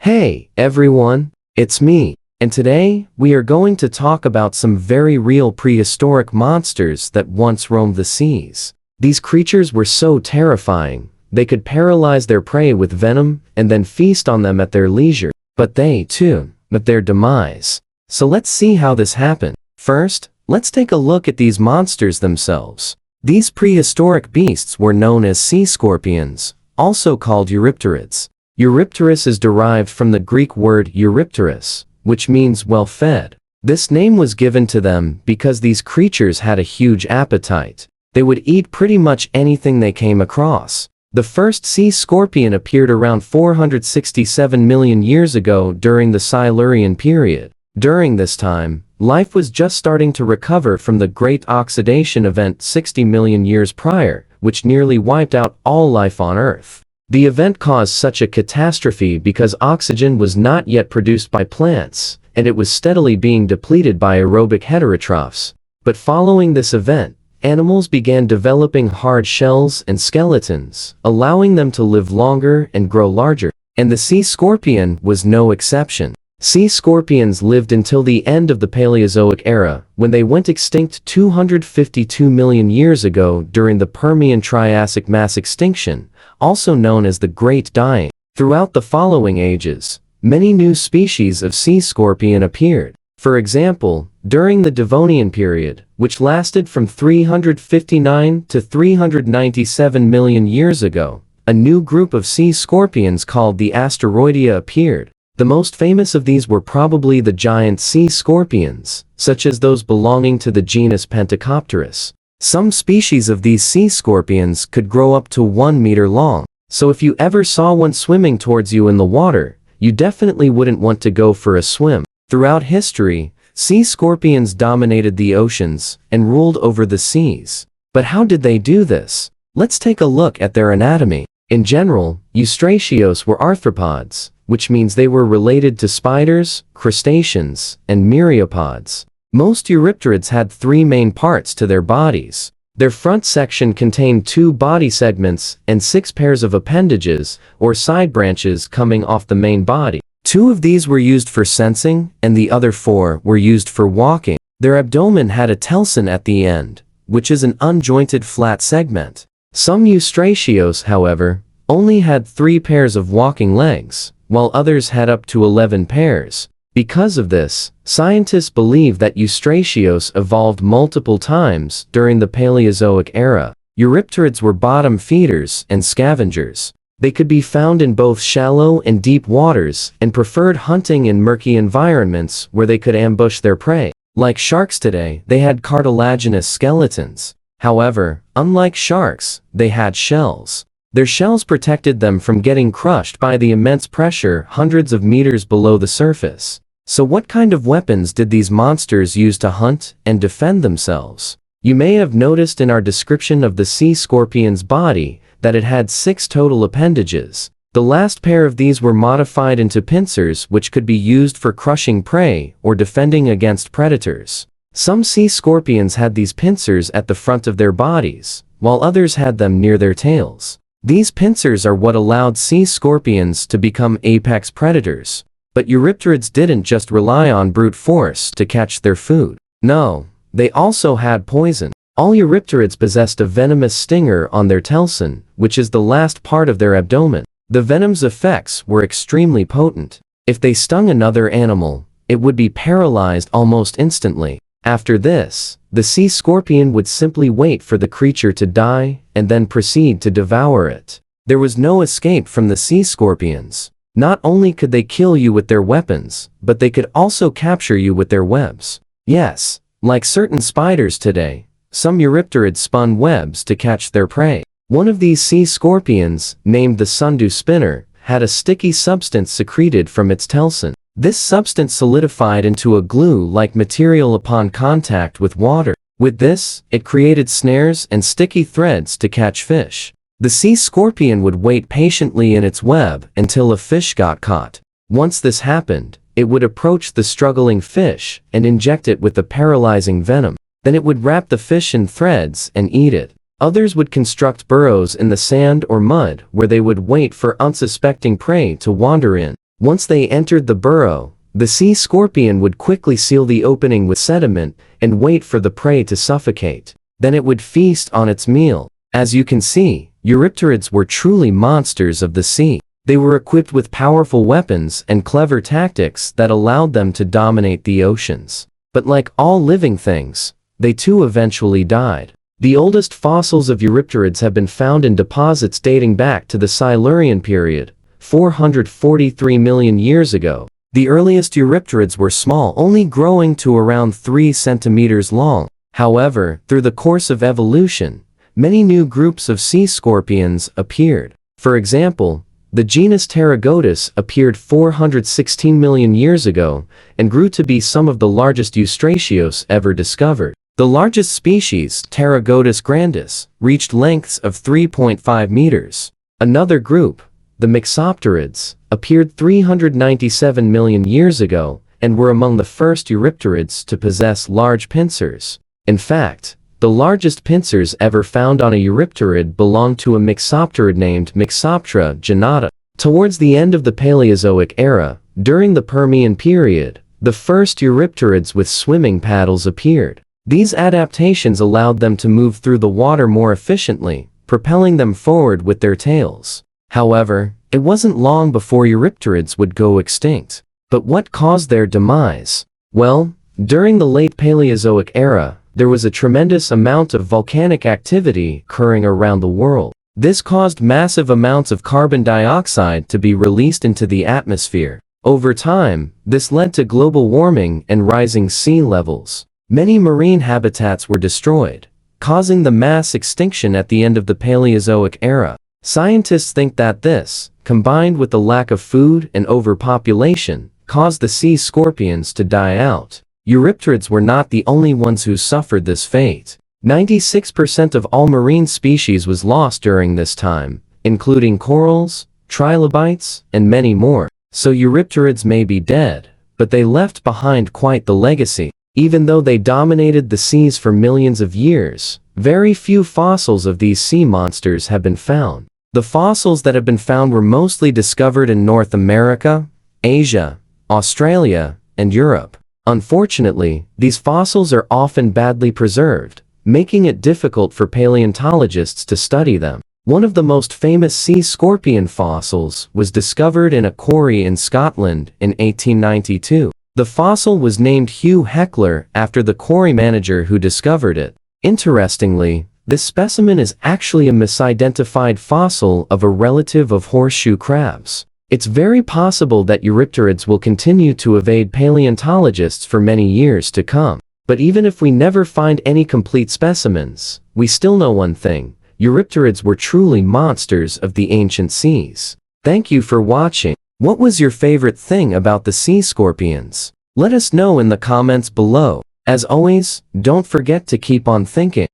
Hey, everyone, it's me, and today, we are going to talk about some very real prehistoric monsters that once roamed the seas. These creatures were so terrifying, they could paralyze their prey with venom and then feast on them at their leisure, but they, too, met their demise. So let's see how this happened. First, let's take a look at these monsters themselves. These prehistoric beasts were known as sea scorpions, also called Eurypterids. Eurypterus is derived from the Greek word Eurypterus, which means well-fed. This name was given to them because these creatures had a huge appetite. They would eat pretty much anything they came across. The first sea scorpion appeared around 467 million years ago during the Silurian period. During this time, life was just starting to recover from the Great Oxidation event 60 million years prior, which nearly wiped out all life on Earth. The event caused such a catastrophe because oxygen was not yet produced by plants, and it was steadily being depleted by aerobic heterotrophs. But following this event, animals began developing hard shells and skeletons, allowing them to live longer and grow larger. And the sea scorpion was no exception. Sea scorpions lived until the end of the Paleozoic era, when they went extinct 252 million years ago during the Permian-Triassic mass extinction, also known as the Great Dying. Throughout the following ages, many new species of sea scorpion appeared. For example, during the Devonian period, which lasted from 359 to 397 million years ago, a new group of sea scorpions called the Asteroidea appeared. The most famous of these were probably the giant sea scorpions, such as those belonging to the genus Pentecopterus. Some species of these sea scorpions could grow up to 1 meter long, so if you ever saw one swimming towards you in the water, you definitely wouldn't want to go for a swim. Throughout history, sea scorpions dominated the oceans and ruled over the seas. But how did they do this? Let's take a look at their anatomy. In general, Eurypterids were arthropods, which means they were related to spiders, crustaceans, and myriapods. Most Eurypterids had 3 main parts to their bodies. Their front section contained 2 body segments and 6 pairs of appendages, or side branches coming off the main body. 2 of these were used for sensing, and the other 4 were used for walking. Their abdomen had a telson at the end, which is an unjointed flat segment. Some Eurypterids, however, only had 3 pairs of walking legs, while others had up to 11 pairs. Because of this, scientists believe that Eurypterids evolved multiple times during the Paleozoic era. Eurypterids were bottom feeders and scavengers. They could be found in both shallow and deep waters and preferred hunting in murky environments where they could ambush their prey. Like sharks today, they had cartilaginous skeletons. However, unlike sharks, they had shells. Their shells protected them from getting crushed by the immense pressure hundreds of meters below the surface. So what kind of weapons did these monsters use to hunt and defend themselves? You may have noticed in our description of the sea scorpion's body that it had 6 total appendages. The last pair of these were modified into pincers, which could be used for crushing prey or defending against predators. Some sea scorpions had these pincers at the front of their bodies, while others had them near their tails. These pincers are what allowed sea scorpions to become apex predators. But Eurypterids didn't just rely on brute force to catch their food. No, they also had poison. All Eurypterids possessed a venomous stinger on their telson, which is the last part of their abdomen. The venom's effects were extremely potent. If they stung another animal, it would be paralyzed almost instantly. After this, the sea scorpion would simply wait for the creature to die and then proceed to devour it. There was no escape from the sea scorpions. Not only could they kill you with their weapons, but they could also capture you with their webs. Yes, like certain spiders today, some Eurypterids spun webs to catch their prey. One of these sea scorpions, named the sundew spinner, had a sticky substance secreted from its telson. This substance solidified into a glue-like material upon contact with water. With this, it created snares and sticky threads to catch fish. The sea scorpion would wait patiently in its web until a fish got caught. Once this happened, it would approach the struggling fish and inject it with the paralyzing venom. Then it would wrap the fish in threads and eat it. Others would construct burrows in the sand or mud where they would wait for unsuspecting prey to wander in. Once they entered the burrow, the sea scorpion would quickly seal the opening with sediment and wait for the prey to suffocate. Then it would feast on its meal. As you can see, Eurypterids were truly monsters of the sea. They were equipped with powerful weapons and clever tactics that allowed them to dominate the oceans. But like all living things, they too eventually died. The oldest fossils of Eurypterids have been found in deposits dating back to the Silurian period, 443 million years ago. The earliest Eurypterids were small, only growing to around 3 centimeters long. However, through the course of evolution, many new groups of sea scorpions appeared. For example, the genus Pterygotus appeared 416 million years ago and grew to be some of the largest eustratios ever discovered. The largest species, Pterygotus grandis, reached lengths of 3.5 meters. Another group, the Mixopterids, appeared 397 million years ago and were among the first Eurypterids to possess large pincers. In fact, the largest pincers ever found on a Eurypterid belonged to a Mixopterid named Mixoptera genata. Towards the end of the Paleozoic era, during the Permian period, the first Eurypterids with swimming paddles appeared. These adaptations allowed them to move through the water more efficiently, propelling them forward with their tails. However, it wasn't long before Eurypterids would go extinct. But what caused their demise? Well, during the late Paleozoic era, there was a tremendous amount of volcanic activity occurring around the world. This caused massive amounts of carbon dioxide to be released into the atmosphere. Over time, this led to global warming and rising sea levels. Many marine habitats were destroyed, causing the mass extinction at the end of the Paleozoic era. Scientists think that this, combined with the lack of food and overpopulation, caused the sea scorpions to die out. Eurypterids were not the only ones who suffered this fate. 96% of all marine species was lost during this time, including corals, trilobites, and many more. So Eurypterids may be dead, but they left behind quite the legacy. Even though they dominated the seas for millions of years, very few fossils of these sea monsters have been found. The fossils that have been found were mostly discovered in North America, Asia, Australia, and Europe. Unfortunately, these fossils are often badly preserved, making it difficult for paleontologists to study them. One of the most famous sea scorpion fossils was discovered in a quarry in Scotland in 1892. The fossil was named Hugh Heckler after the quarry manager who discovered it. Interestingly, this specimen is actually a misidentified fossil of a relative of horseshoe crabs. It's very possible that Eurypterids will continue to evade paleontologists for many years to come. But even if we never find any complete specimens, we still know one thing: Eurypterids were truly monsters of the ancient seas. Thank you for watching. What was your favorite thing about the sea scorpions? Let us know in the comments below. As always, don't forget to keep on thinking.